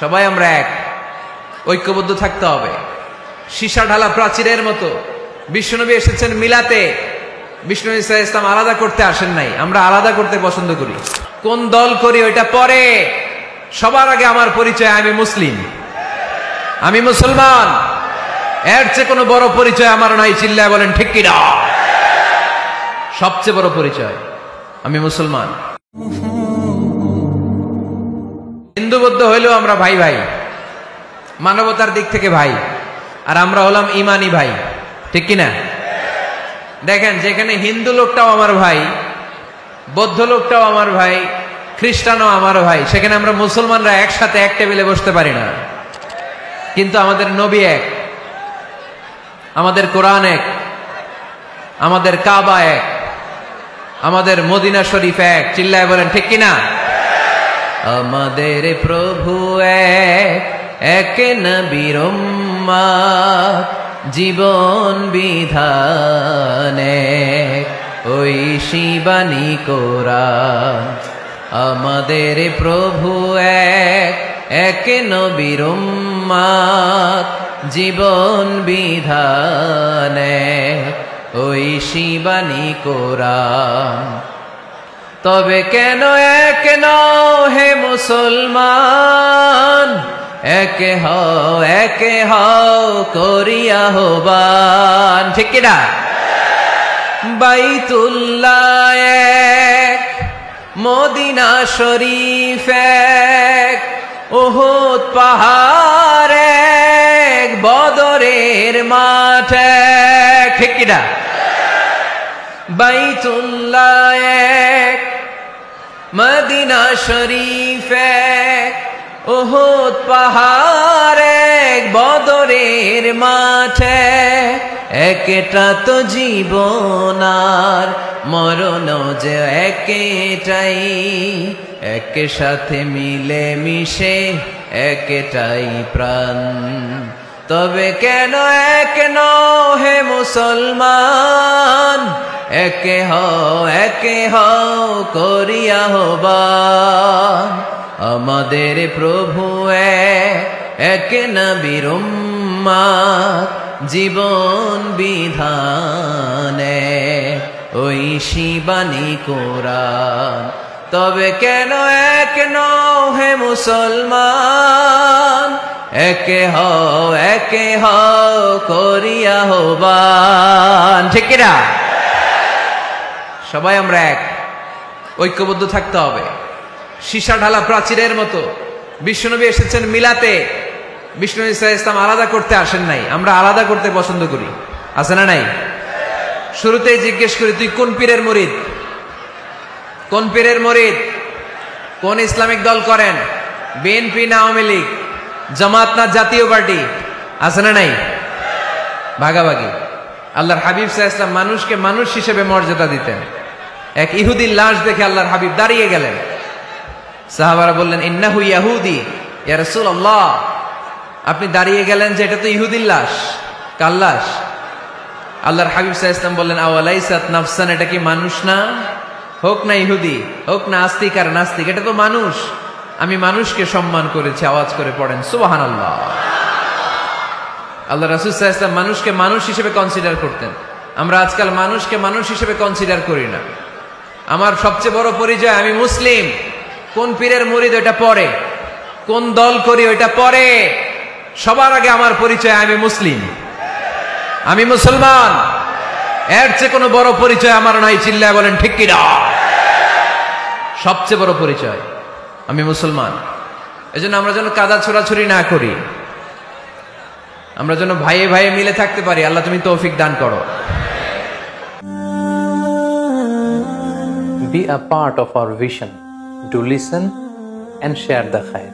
সবাই আমরা এক, ঐক্যবদ্ধ থাকতে হবে। সীসা ঢালা প্রাচীরের মতো বিশ্বনবী এসেছেন মিলাতে, বিষ্ণু ইসা ইসলাম আলাদা করতে আসেন নাই। আমরা আলাদা করতে পছন্দ করি। কোন দল করি ওইটা পরে, সবার আগে আমার পরিচয় আমি মুসলিম, আমি মুসলমান। এর চেয়ে কোনো বড় পরিচয় আমার নাই। চিল্লায় বলেন ঠিক কিনা? সবচেয়ে বড় পরিচয় আমি মুসলমান। হিন্দু বৌদ্ধ হইলেও আমরা ভাই ভাই, মানবতার দিক থেকে ভাই, আর আমরা হলাম ইমানি ভাই, ঠিক কিনা? দেখেন, যেখানে হিন্দু লোকটাও আমার ভাই, বৌদ্ধ লোকটাও আমার ভাই, খ্রিস্টানও আমার ভাই, সেখানে আমরা মুসলমানরা একসাথে এক টেবিলে বসতে পারি না। কিন্তু আমাদের নবী এক, আমাদের কোরআন এক, আমাদের কাবা এক, আমাদের মদিনা শরীফ এক। চিল্লায় বলেন ঠিক কিনা? আমাদের প্রভু এক, এক নবীর উম্মত, জীবন বিধান এক, ওই শিবানী কোরআন। আমাদের প্রভু এক, এক নবীর উম্মত, জীবন বিধান এক, ওই শিবানী কোরআন। তবে কেন এক নও হে মুসলমান, একে হও করিয়া আহ্বান, ঠিক কিনা? বাইতুল্লাহ এক, মদিনা শরীফ এক, উহুদ পাহাড় এক, বদরের মাঠ এক, ঠিক কিনা? বাইতুল্লাহ এক, মদিনা শরীফ এক, উহুদ পাহাড় এক, বদরের মাঠ এক। একটা তো জীবন আর মরণ যে একটাই, এক সাথে মিলে মিশে একটাই প্রাণ। তবে কেন এক নও হে মুসলমান, একে হও করিয়া আহ্বান। আমাদের প্রভু এক নবীর উম্মত, জীবন বিধান এক, ওই শিবানী কোরআন। তবে কেন এক নও হে মুসলমান, একে হও করিয়া আহ্বান, ঠিক কিনা? সবাই আমরা এক, ঐক্যবদ্ধ থাকতে হবে। সীসা ঢালা প্রাচীরের মতো বিশ্বনবী এসেছেন মিলাতে, বিষ্ণু ইসা ইসলাম আলাদা করতে আসেন নাই। আমরা আলাদা করতে পছন্দ করি, আছে না নাই? শুরুতেই জিজ্ঞেস করি, তুই কোন পীরের মুরিদ? কোন পীরের মুরিদ? কোন ইসলামিক দল করেন? বিএনপি না আওয়ামী লীগ, জামাত না জাতীয় পার্টি? আছে না নাই? ভাগাভাগি। আল্লাহর হাবিব সাল্লাল্লাহু আলাইহি ওয়াসাল্লাম মানুষকে মানুষ হিসেবে মর্যাদা দিতেন। এক ইহুদির লাশ দেখে আল্লাহর হাবিব দাঁড়িয়ে গেলেন। সাহাবারা বললেন, ইন্নাহু ইয়াহুদি ইয়া রাসূলুল্লাহ। আপনি দাঁড়িয়ে গেলেন যে এটা তো ইহুদির লাশ, কার লাশ? আল্লাহর হাবিব সাল্লাল্লাহু আলাইহি ওয়াসাল্লাম বললেন, আওয়ালাইসাত নাফসান, এটা কি মানুষ না? হোক না ইহুদি, হোক না আস্তিক আর নাস্তিক, এটা তো মানুষ। আমি মানুষকে সম্মান করেছি। আওয়াজ করে পড়েন সুবহানাল্লাহ। আল্লাহ রাসূল সাল্লাল্লাহু আলাইহি ওয়াসাল্লাম মানুষকে মানুষ হিসেবে কনসিডার করতেন। আমরা আজকাল মানুষকে মানুষ হিসেবে কনসিডার করি না। আমার সবচেয়ে বড় পরিচয় আমি মুসলিম। কোন পীরের মুরিদ ওইটা পরে, কোন দল করি ওইটা পরে, সবার আগে আমার পরিচয় আমি মুসলিম, আমি মুসলমান। এর চেয়ে কোনো বড় পরিচয় আমার নাই। চিল্লায় বলেন ঠিক কিনা? সবচেয়ে বড় পরিচয় আমি মুসলমান। এজন্য আমরা যেন কাদা ছোড়াছুরি না করি, আমরা যেন ভাইয়ে ভাইয়ে মিলে থাকতে পারি। আল্লাহ তুমি তৌফিক দান করো। Be a part of our vision. Do listen and share the khair.